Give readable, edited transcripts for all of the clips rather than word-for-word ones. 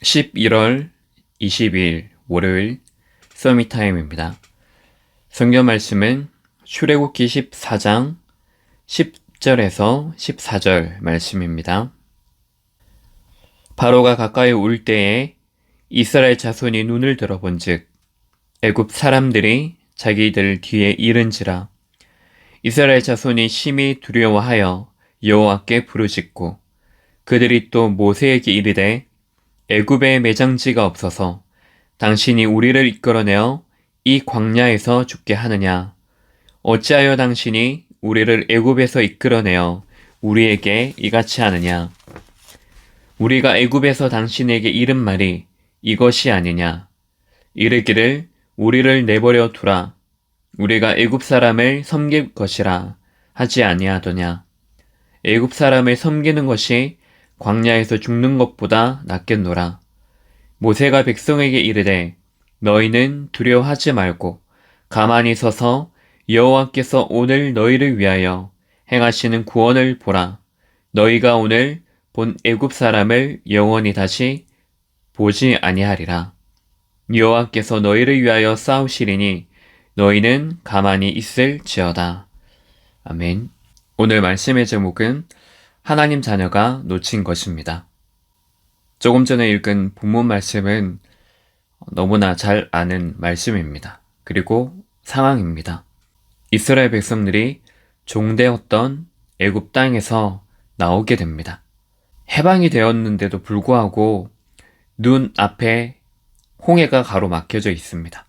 11월 22일 월요일 서밋타임입니다. 성경 말씀은 출애굽기 14장 10절에서 14절 말씀입니다. 바로가 가까이 올 때에 이스라엘 자손이 눈을 들어본즉 애굽 사람들이 자기들 뒤에 이른지라. 이스라엘 자손이 심히 두려워하여 여호와께 부르짖고 그들이 또 모세에게 이르되 애굽에 매장지가 없어서 당신이 우리를 이끌어내어 이 광야에서 죽게 하느냐? 어찌하여 당신이 우리를 애굽에서 이끌어내어 우리에게 이같이 하느냐? 우리가 애굽에서 당신에게 이른 말이 이것이 아니냐? 이르기를 우리를 내버려 두라. 우리가 애굽 사람을 섬길 것이라 하지 아니하더냐? 애굽 사람을 섬기는 것이 광야에서 죽는 것보다 낫겠노라. 모세가 백성에게 이르되 너희는 두려워하지 말고 가만히 서서 여호와께서 오늘 너희를 위하여 행하시는 구원을 보라. 너희가 오늘 본 애굽 사람을 영원히 다시 보지 아니하리라. 여호와께서 너희를 위하여 싸우시리니 너희는 가만히 있을지어다. 아멘. 오늘 말씀의 제목은 하나님 자녀가 놓친 것입니다. 조금 전에 읽은 본문 말씀은 너무나 잘 아는 말씀입니다. 그리고 상황입니다. 이스라엘 백성들이 종되었던 애굽 땅에서 나오게 됩니다. 해방이 되었는데도 불구하고 눈 앞에 홍해가 가로막혀져 있습니다.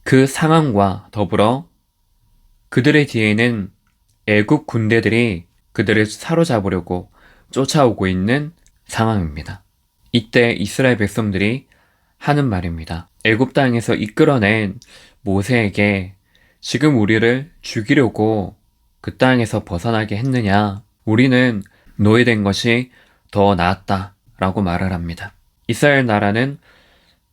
그 상황과 더불어 그들의 뒤에는 애굽 군대들이 그들을 사로잡으려고 쫓아오고 있는 상황입니다. 이때 이스라엘 백성들이 하는 말입니다. 애굽 땅에서 이끌어낸 모세에게 지금 우리를 죽이려고 그 땅에서 벗어나게 했느냐? 우리는 노예된 것이 더 나았다 라고 말을 합니다. 이스라엘 나라는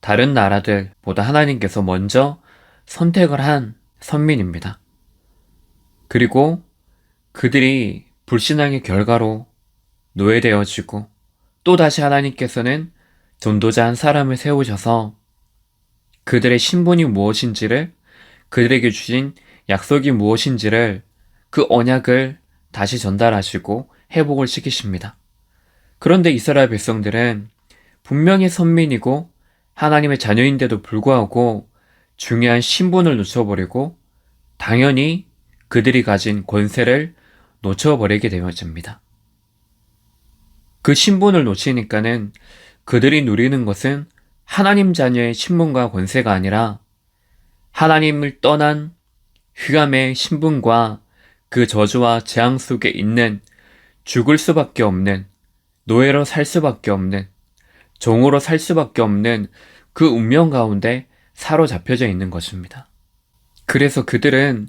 다른 나라들보다 하나님께서 먼저 선택을 한 선민입니다. 그리고 그들이 불신앙의 결과로 노예되어지고 또다시 하나님께서는 전도자 한 사람을 세우셔서 그들의 신분이 무엇인지를, 그들에게 주신 약속이 무엇인지를, 그 언약을 다시 전달하시고 회복을 시키십니다. 그런데 이스라엘 백성들은 분명히 선민이고 하나님의 자녀인데도 불구하고 중요한 신분을 놓쳐버리고 당연히 그들이 가진 권세를 놓쳐버리게 되어집니다. 그 신분을 놓치니까는 그들이 누리는 것은 하나님 자녀의 신분과 권세가 아니라 하나님을 떠난 휘감의 신분과 그 저주와 재앙 속에 있는 죽을 수밖에 없는, 노예로 살 수밖에 없는, 종으로 살 수밖에 없는 그 운명 가운데 사로잡혀져 있는 것입니다. 그래서 그들은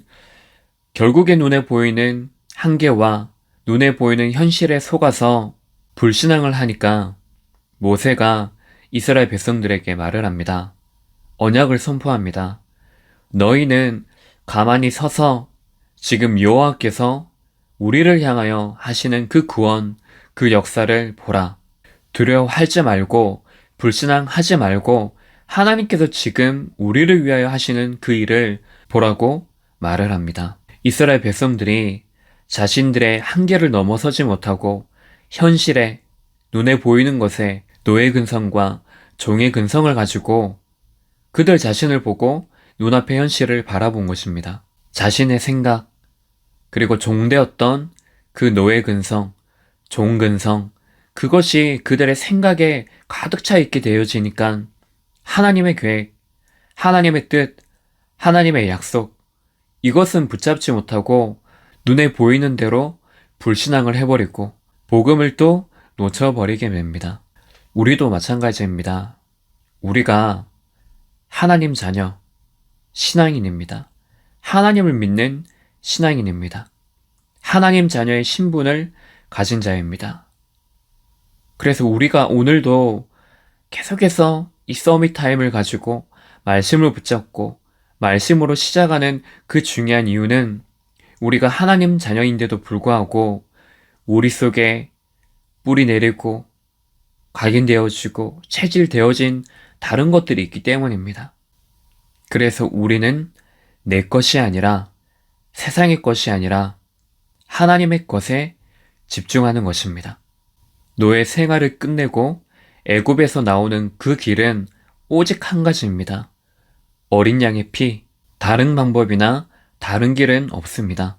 결국에 눈에 보이는 한계와 눈에 보이는 현실에 속아서 불신앙을 하니까 모세가 이스라엘 백성들에게 말을 합니다. 언약을 선포합니다. 너희는 가만히 서서 지금 여호와께서 우리를 향하여 하시는 그 구원, 그 역사를 보라. 두려워하지 말고 불신앙하지 말고 하나님께서 지금 우리를 위하여 하시는 그 일을 보라고 말을 합니다. 이스라엘 백성들이 자신들의 한계를 넘어서지 못하고 현실에 눈에 보이는 것에 노예 근성과 종의 근성을 가지고 그들 자신을 보고 눈앞의 현실을 바라본 것입니다. 자신의 생각, 그리고 종되었던 그 노예 근성, 종 근성, 그것이 그들의 생각에 가득 차 있게 되어지니까 하나님의 계획, 하나님의 뜻, 하나님의 약속, 이것은 붙잡지 못하고 눈에 보이는 대로 불신앙을 해버리고 복음을 또 놓쳐버리게 됩니다. 우리도 마찬가지입니다. 우리가 하나님 자녀, 신앙인입니다. 하나님을 믿는 신앙인입니다. 하나님 자녀의 신분을 가진 자입니다. 그래서 우리가 오늘도 계속해서 이 서밋 타임을 가지고 말씀을 붙잡고 말씀으로 시작하는 그 중요한 이유는 우리가 하나님 자녀인데도 불구하고 우리 속에 뿌리 내리고 각인되어지고 체질되어진 다른 것들이 있기 때문입니다. 그래서 우리는 내 것이 아니라 세상의 것이 아니라 하나님의 것에 집중하는 것입니다. 노예 생활을 끝내고 애굽에서 나오는 그 길은 오직 한 가지입니다. 어린 양의 피, 다른 방법이나 다른 길은 없습니다.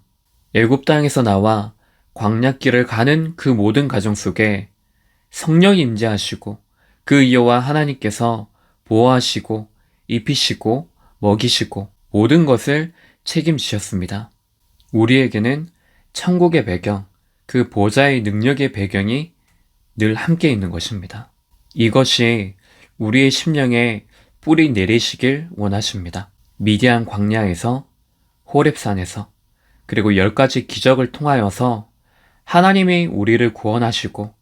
애굽 땅에서 나와 광야길을 가는 그 모든 가정 속에 성령이 임재하시고 그 여호와 하나님께서 보호하시고 입히시고 먹이시고 모든 것을 책임지셨습니다. 우리에게는 천국의 배경, 그 보좌의 능력의 배경이 늘 함께 있는 것입니다. 이것이 우리의 심령에 뿌리 내리시길 원하십니다. 미디안 광야에서, 호렙산에서, 그리고 10가지 기적을 통하여서 하나님이 우리를 구원하시고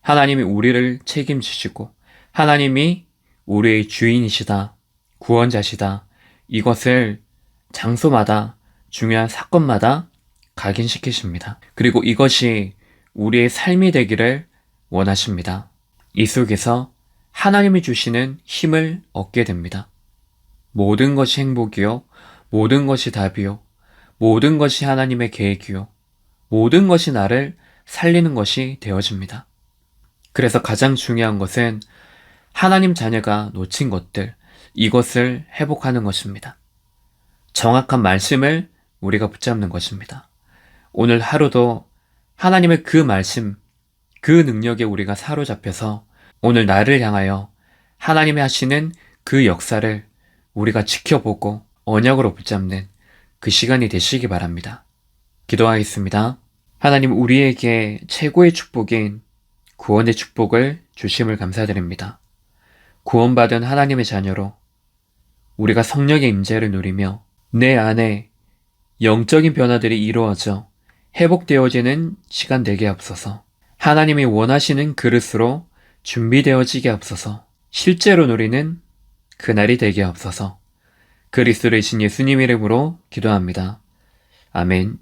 하나님이 우리를 책임지시고 하나님이 우리의 주인이시다, 구원자시다, 이것을 장소마다 중요한 사건마다 각인시키십니다. 그리고 이것이 우리의 삶이 되기를 원하십니다. 이 속에서 하나님이 주시는 힘을 얻게 됩니다. 모든 것이 행복이요, 모든 것이 답이요, 모든 것이 하나님의 계획이요, 모든 것이 나를 살리는 것이 되어집니다. 그래서 가장 중요한 것은 하나님 자녀가 놓친 것들, 이것을 회복하는 것입니다. 정확한 말씀을 우리가 붙잡는 것입니다. 오늘 하루도 하나님의 그 말씀, 그 능력에 우리가 사로잡혀서 오늘 나를 향하여 하나님이 하시는 그 역사를 우리가 지켜보고 언약으로 붙잡는 그 시간이 되시기 바랍니다. 기도하겠습니다. 하나님, 우리에게 최고의 축복인 구원의 축복을 주심을 감사드립니다. 구원받은 하나님의 자녀로 우리가 성령의 임재를 누리며 내 안에 영적인 변화들이 이루어져 회복되어지는 시간 되게 하옵소서. 하나님이 원하시는 그릇으로 준비되어지게 하옵소서. 실제로 누리는 그날이 되게 하옵소서. 그리스도의 신 예수님 이름으로 기도합니다. 아멘.